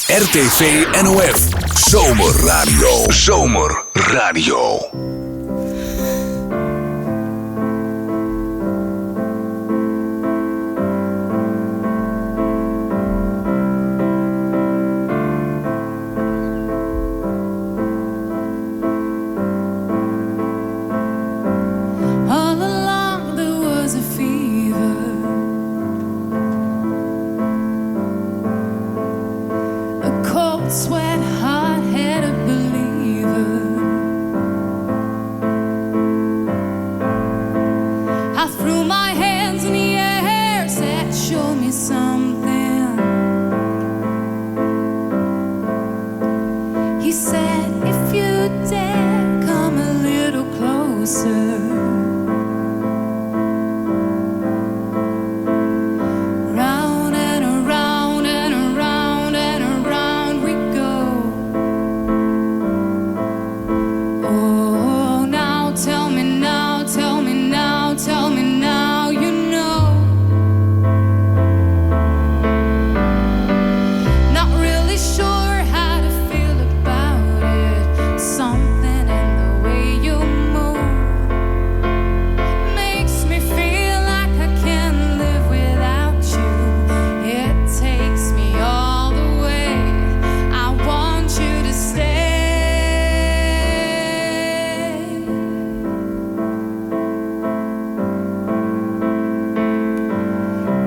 RTV NOF. Zomerradio. Zomerradio. Sweat, hard-headed believer. I threw my hands in the air, said, show me something. He said, if you dare, come a little closer.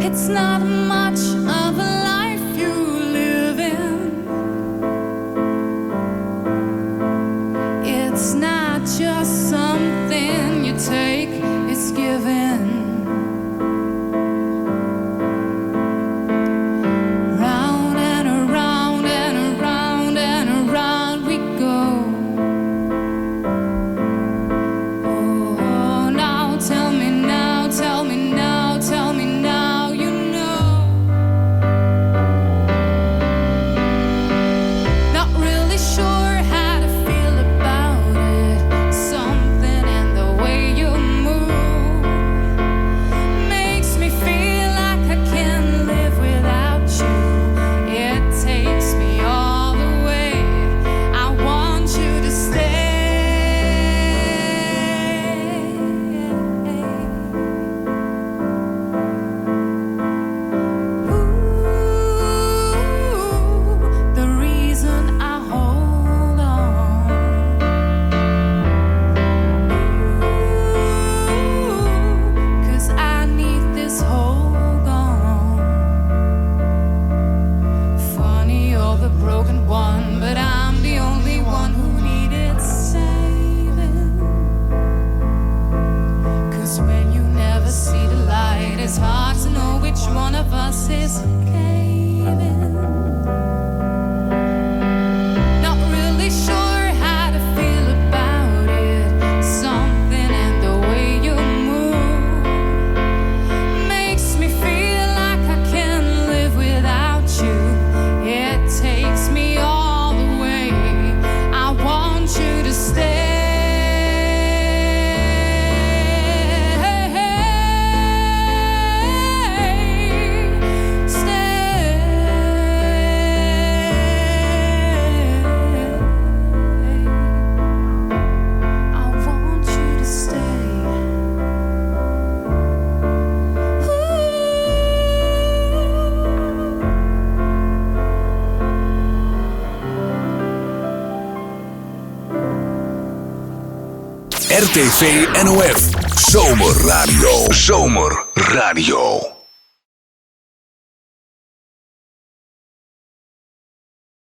It's not much of a life you live in. It's not just something you take, it's given. Round and around and around and around we go. Oh, now tell me now, tell me now, tell me now. It's hard to know which one of us is caving. Not really sure how to feel about it. Something in the way you move makes me feel like I can't live without you. It takes me all the way. I want you to stay. RTV NOF. Zomerradio. Zomerradio.